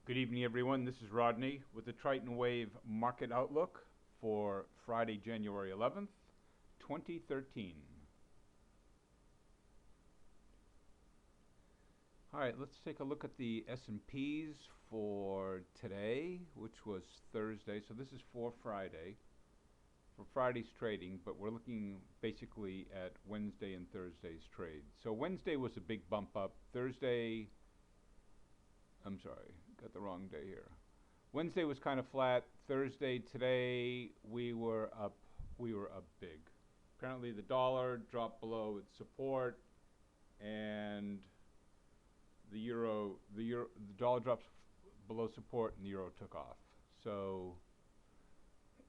Good evening, everyone. This is Rodney with the Triton Wave Market Outlook for Friday, January 11th, 2013. All right, let's take a look at the S&Ps for today, which was Thursday. So this is for Friday, for Friday's trading, but we're looking basically at Wednesday and Thursday's trade. So Wednesday was a big bump up. I'm sorry, got the wrong day here. Wednesday was kind of flat. Thursday, today, we were up big. Apparently the dollar dropped below its support, and the dollar drops below support and the euro took off. So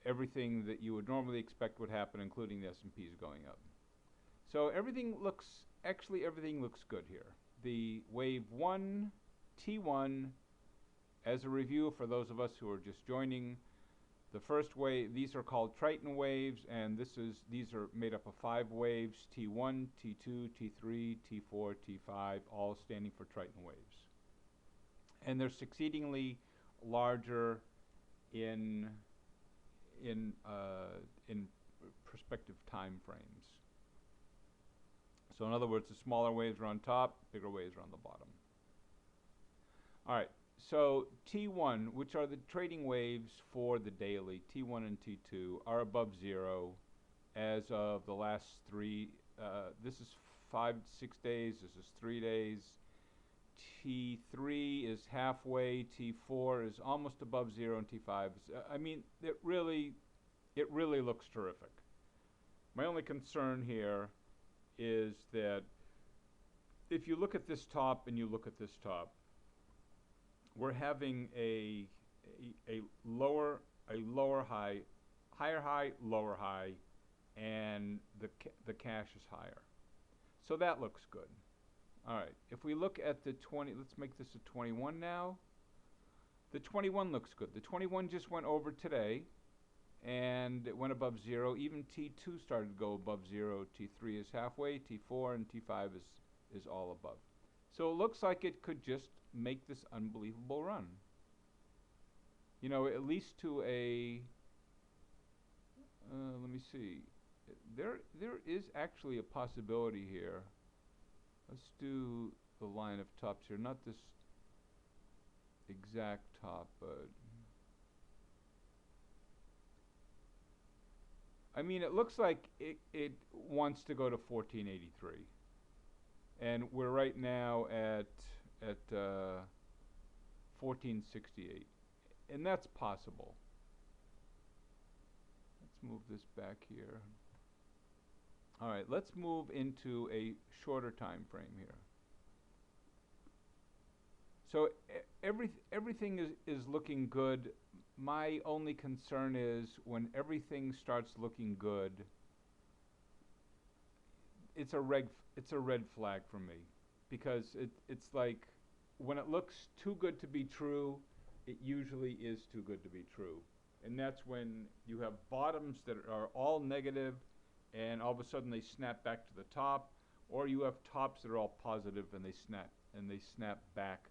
everything that you would normally expect would happen, including the S&Ps going up. So everything looks good here. The wave 1, T1, as a review for those of us who are just joining, the first wave, these are called Triton waves, and these are made up of 5 waves, T1, T2, T3, T4, T5, all standing for Triton waves. And they're succeedingly larger in perspective time frames. So in other words, the smaller waves are on top, bigger waves are on the bottom. All right, so T1, which are the trading waves for the daily, T1 and T2, are above zero as of the last 3, this is 5 to 6 days, this is 3 days. T3 is halfway, T4 is almost above zero, and T5 is, I mean, it really looks terrific. My only concern here is that if you look at this top and you look at this top, we're having a lower high, higher high, lower high, and the cash is higher. So that looks good. All right, if we look at the 20, let's make this a 21 now. The 21 looks good. The 21 just went over today, and it went above zero. Even T2 started to go above zero. T3 is halfway, T4 and T5 is all above. So it looks like it could just make this unbelievable run. You know, at least to a, let me see. There is actually a possibility here. Let's do the line of tops here, not this exact top, but I mean, it looks like it wants to go to 1483. And we're right now at 1468, and that's possible. Let's move this back here. All right, let's move into a shorter time frame here. So everything is looking good. My only concern is when everything starts looking good, it's a red flag for me, because it's like when it looks too good to be true, it usually is too good to be true. And that's when you have bottoms that are all negative and all of a sudden they snap back to the top, or you have tops that are all positive and they snap back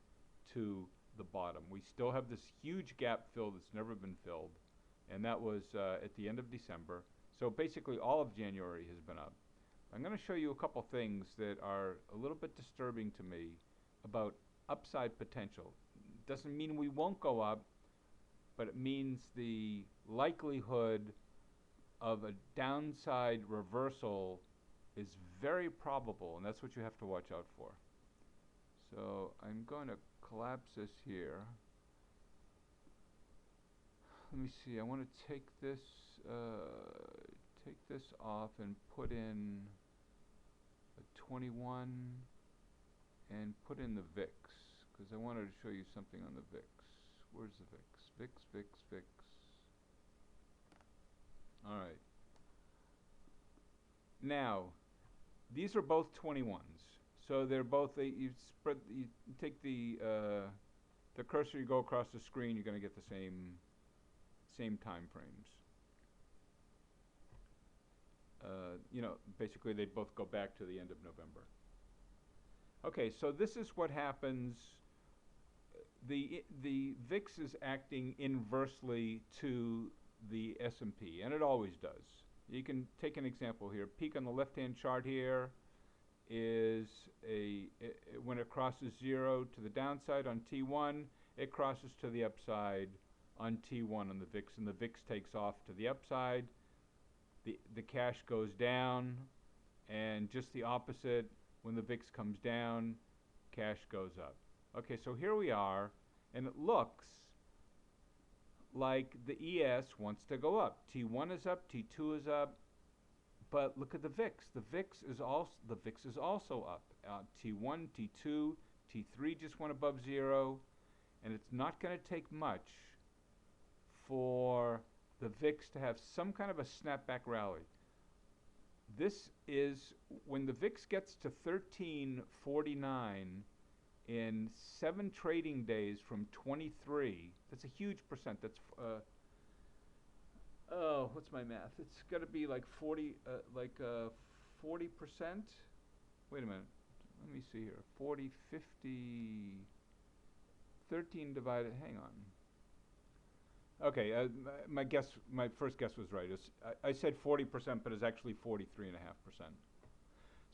to the bottom. We still have this huge gap fill that's never been filled, and that was at the end of December. So basically all of January has been up. I'm going to show you a couple things that are a little bit disturbing to me about upside potential. Doesn't mean we won't go up, but it means the likelihood of a downside reversal is very probable, and that's what you have to watch out for. So I'm going to collapse this here. Let me see, I want to take this off and put in a 21 and put in the VIX, because I wanted to show you something on the VIX. Where's the VIX? VIX. All right. Now, these are both 21s. So they're both, you take the cursor, you go across the screen, you're going to get the same time frames. You know, basically they both go back to the end of November. Okay, so this is what happens the VIX is acting inversely to the S&P, and it always does. You can take an example here. Peak on the left-hand chart here is when it crosses 0 to the downside on T1, it crosses to the upside on T1 on the VIX, and the VIX takes off to the upside. The cash goes down, and just the opposite, when the VIX comes down, cash goes up. Okay, so here we are, and it looks like the ES wants to go up. T1 is up, T2 is up, but look at the VIX. The VIX is also up. T1, T2, T3 just went above 0, and it's not going to take much for the VIX to have some kind of a snapback rally. This is when the VIX gets to 1349 in 7 trading days from 23. That's a huge percent. That's what's my math? It's got to be like 40%. Wait a minute. Let me see here. 40, 50, 13 divided. Hang on. Okay, my first guess was right. I said 40%, but it's actually 43.5%.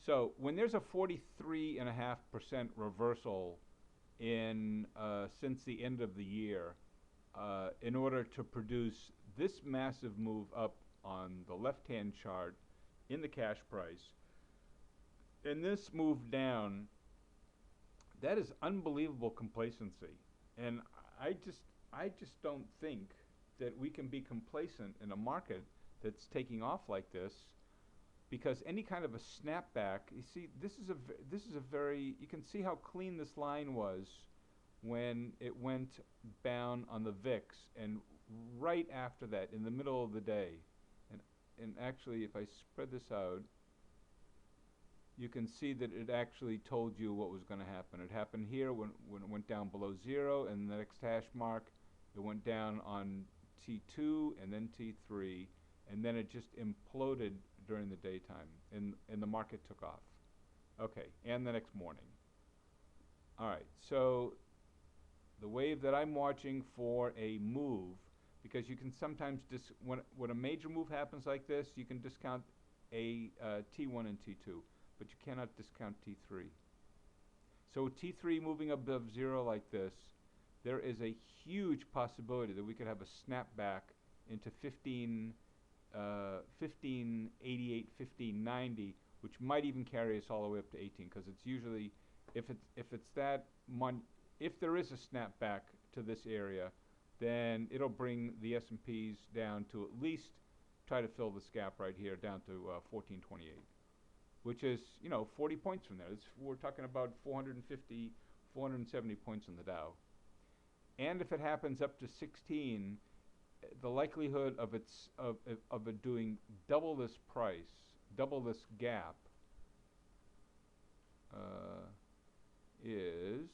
So when there's a 43.5% reversal in since the end of the year, in order to produce this massive move up on the left-hand chart in the cash price, and this move down, that is unbelievable complacency. And I just don't think that we can be complacent in a market that's taking off like this, because any kind of a snapback, you see, this is a very, you can see how clean this line was when it went down on the VIX, and right after that, in the middle of the day, and actually, if I spread this out, you can see that it actually told you what was going to happen. It happened here when it went down below 0, and the next hash mark, it went down on T2 and then T3, and then it just imploded during the daytime, and the market took off. Okay, and the next morning. All right, so the wave that I'm watching for a move, because you can sometimes, when a major move happens like this, you can discount a T1 and T2, but you cannot discount T3. So T3 moving above 0 like this, there is a huge possibility that we could have a snapback into 1588, 1590, which might even carry us all the way up to 18, because it's usually, if there is a snapback to this area, then it'll bring the S&Ps down to at least try to fill this gap right here down to 1428, which is 40 points from there. We're talking about 450, 470 points in the Dow. And if it happens up to 16, the likelihood of it doing double this price, double this gap, is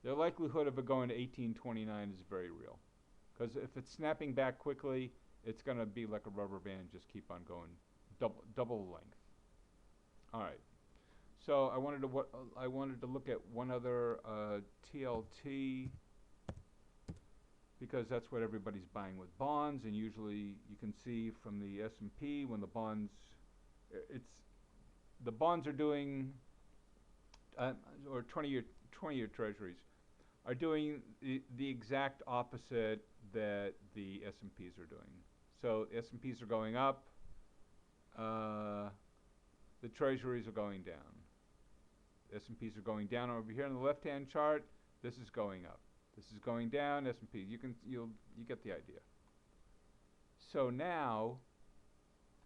the likelihood of it going to 1829 is very real. Because if it's snapping back quickly, it's going to be like a rubber band, just keep on going, double length. All right. So I wanted to look at one other TLT, because that's what everybody's buying with bonds, and usually you can see from the S&P when the bonds, the bonds are doing, or 20-year treasuries are doing the exact opposite that the S&Ps are doing. So S&Ps are going up, the treasuries are going down. S&Ps are going down over here on the left-hand chart. This is going up. This is going down. S&P. You get the idea. So now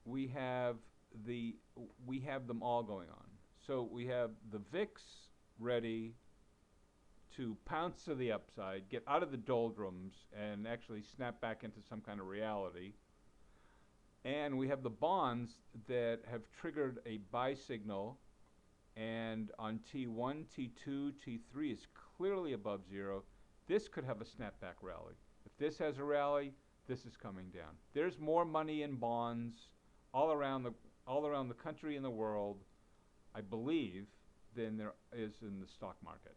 we have them all going on. So we have the VIX ready to pounce to the upside, get out of the doldrums, and actually snap back into some kind of reality. And we have the bonds that have triggered a buy signal, and on T1, T2, T3 is clearly above 0. This could have a snapback rally. If this has a rally, this is coming down. There's more money in bonds all around the country and the world, I believe, than there is in the stock market.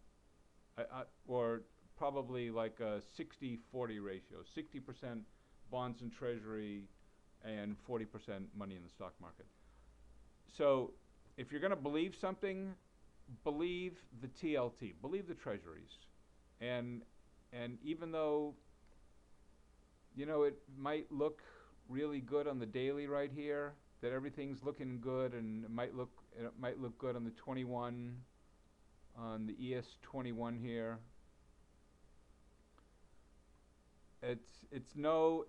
or probably like a 60-40 ratio, 60% bonds and treasury and 40% money in the stock market. So if you're going to believe something, believe the TLT, believe the treasuries. And even though, you know, it might look really good on the daily right here, that everything's looking good, and it might look good on the 21, on the ES21 here. It's no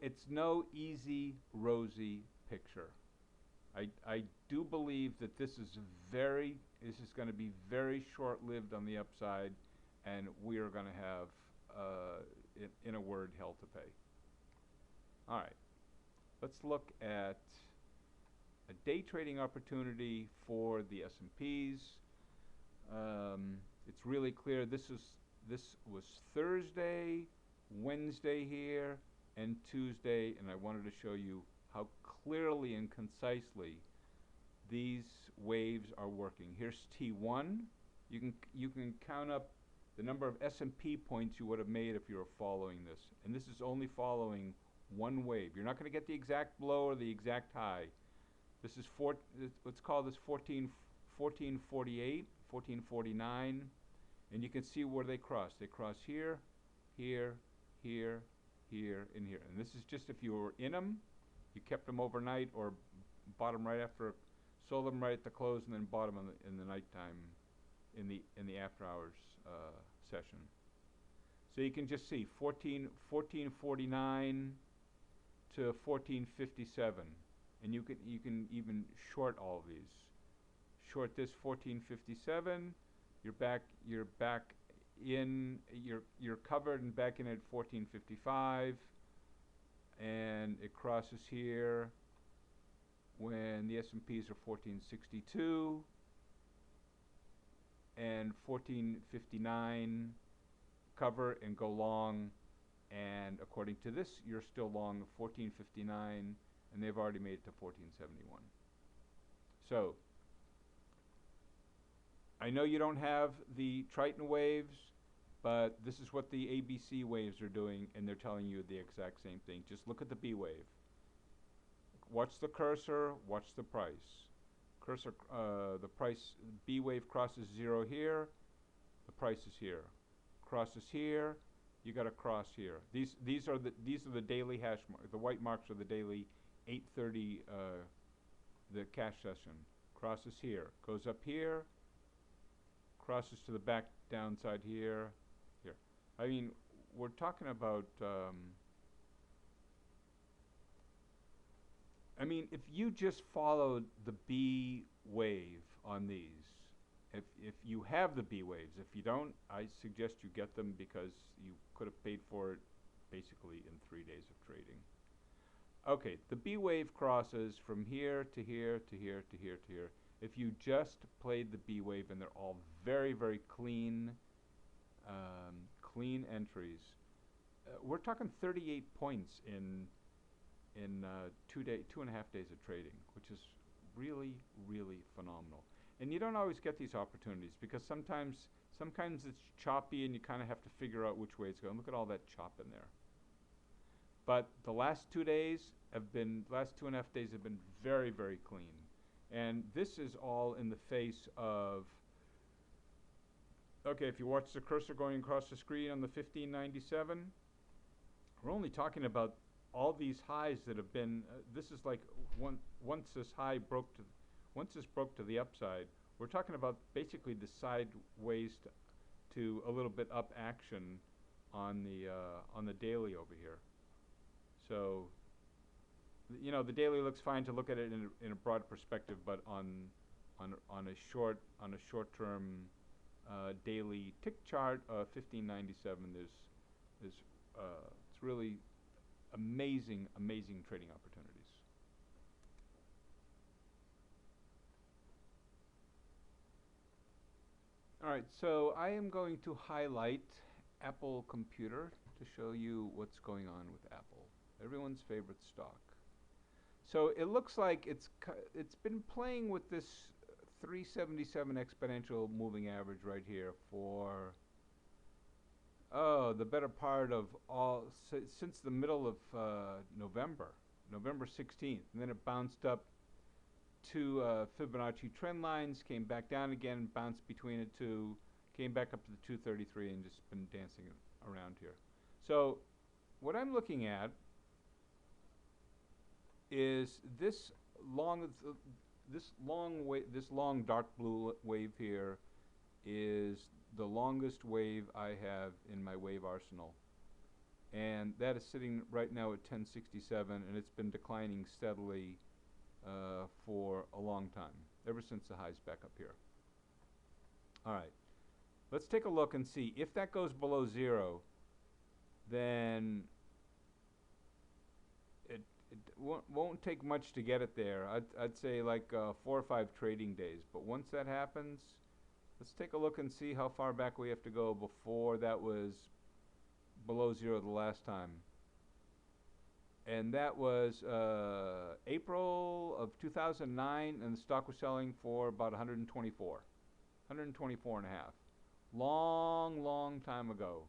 easy rosy picture. I do believe that this is going to be very short-lived on the upside, and we are going to have, in a word, hell to pay. All right, let's look at a day trading opportunity for the S&Ps. It's really clear. This was Thursday, Wednesday here, and Tuesday, and I wanted to show you how clearly and concisely these waves are working. Here's T1. You can count up the number of S&P points you would have made if you were following this, and this is only following one wave. You're not going to get the exact low or the exact high. This is let's call this 1448, 1449, and you can see where they cross. They cross here, here, here, here, and here. And this is just if you were in them, you kept them overnight, or bought them right after, sold them right at the close, and then bought them in the nighttime, in the after hours session. So you can just see 1449 to 1457, and you can even short all of these. Short this 1457, you're back in, you're covered and back in at 1455, and it crosses here when the S&Ps are 1462 and 1459, cover and go long, and according to this you're still long 1459, and they've already made it to 1471. So I know you don't have the Triton waves, but this is what the ABC waves are doing, and they're telling you the exact same thing. Just look at the B wave. Watch the cursor, watch the price. Cursor, the price, B wave crosses 0 here, the price is here. Crosses here, you got to cross here. These are the daily hash marks. The white marks are the daily 8:30, the cash session. Crosses here, goes up here, crosses to the back downside here. I mean, we're talking about, I mean, if you just followed the B wave on these, if you have the B waves, if you don't, I suggest you get them, because you could have paid for it basically in 3 days of trading. Okay, the B wave crosses from here to here to here to here to here. If you just played the B wave, and they're all very, very clean, clean entries, we're talking 38 points in 2.5 days of trading, which is really, really phenomenal. And you don't always get these opportunities, because sometimes it's choppy, and you kind of have to figure out which way it's going. Look at all that chop in there. But the last 2 days last 2.5 days have been very, very clean. And this is all in the face of, okay, if you watch the cursor going across the screen on the 1597, we're only talking about all these highs that have been, this is like once this broke to the upside, we're talking about basically the sideways to a little bit up action on the daily over here. So, you know, the daily looks fine to look at it in a broad perspective, but on a short-term daily tick chart, 1597, it's really amazing trading opportunities. All right, so I am going to highlight Apple Computer to show you what's going on with Apple, everyone's favorite stock. So it looks like it's been playing with this 377 exponential moving average right here for the better part of since the middle of November, November 16th, and then it bounced up to Fibonacci trend lines, came back down again, bounced between the two, came back up to the 233, and just been dancing around here. So what I'm looking at is this long dark blue wave here is the longest wave I have in my wave arsenal, and that is sitting right now at 1067, and it's been declining steadily for a long time, ever since the highs back up here. All right, let's take a look and see if that goes below zero. Then it won't take much to get it there. I'd say like 4 or 5 trading days. But once that happens, let's take a look and see how far back we have to go before that was below zero the last time. And that was April of 2009, and the stock was selling for about 124 and a half. Long time ago.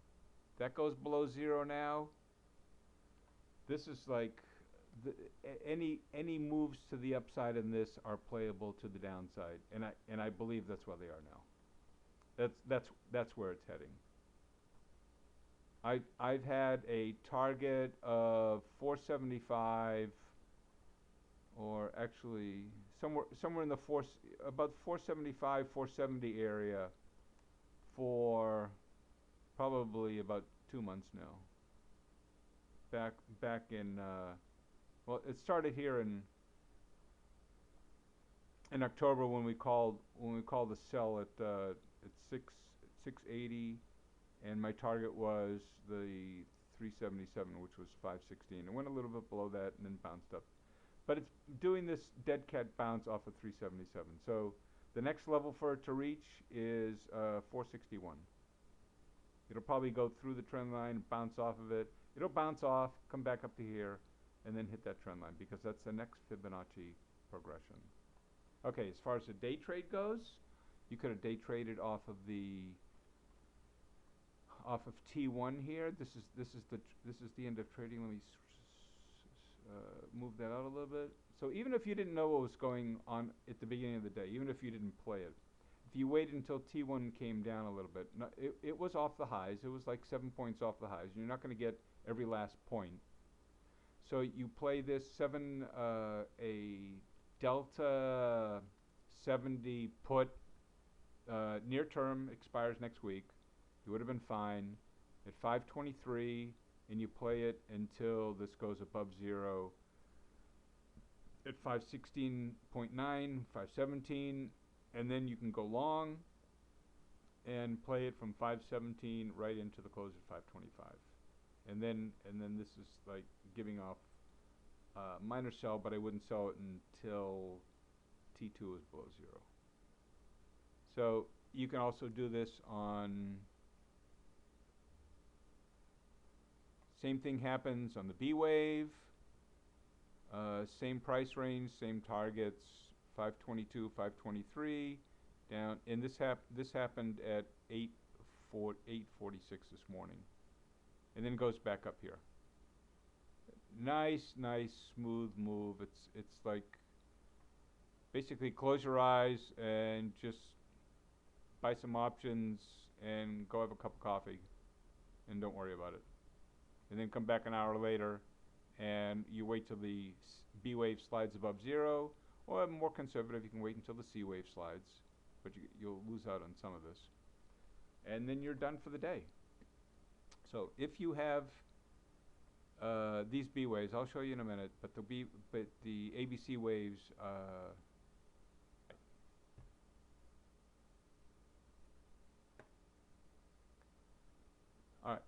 That goes below zero now. This is like any moves to the upside in this are playable to the downside, and I believe that's where they are now. That's where it's heading. I've had a target of 475, or actually somewhere in the about 475, 470 area for probably about 2 months now. Back in well, it started here in October when we called the sell at 680, and my target was the 377, which was 516. It went a little bit below that and then bounced up, but it's doing this dead cat bounce off of 377. So the next level for it to reach is 461. It'll probably go through the trend line, bounce off of it. It'll bounce off, come back up to here, and then hit that trend line, because that's the next Fibonacci progression. Okay, as far as the day trade goes, you could have day traded off of T1 here. This is the end of trading. Let me move that out a little bit. So even if you didn't know what was going on at the beginning of the day, even if you didn't play it, if you waited until T1 came down a little bit, it was off the highs. It was like 7 points off the highs. You're not going to get every last point. So you play this a Delta 70 put, near term, expires next week. You would have been fine at 523, and you play it until this goes above zero at 516.9, 517. And then you can go long and play it from 517 right into the close at 525. And then this is like giving off minor sell, but I wouldn't sell it until T2 is below zero. So you can also do this on, same thing happens on the B wave, same price range, same targets, 522, 523, down, and this happened at 8:46 this morning, and then goes back up here. Nice smooth move. It's like basically close your eyes and just buy some options and go have a cup of coffee and don't worry about it, and then come back an hour later and you wait till the B wave slides above zero. Or more conservative, you can wait until the C wave slides, but you'll lose out on some of this. And then you're done for the day. So if you have these B waves, I'll show you in a minute, but the ABC waves, all right,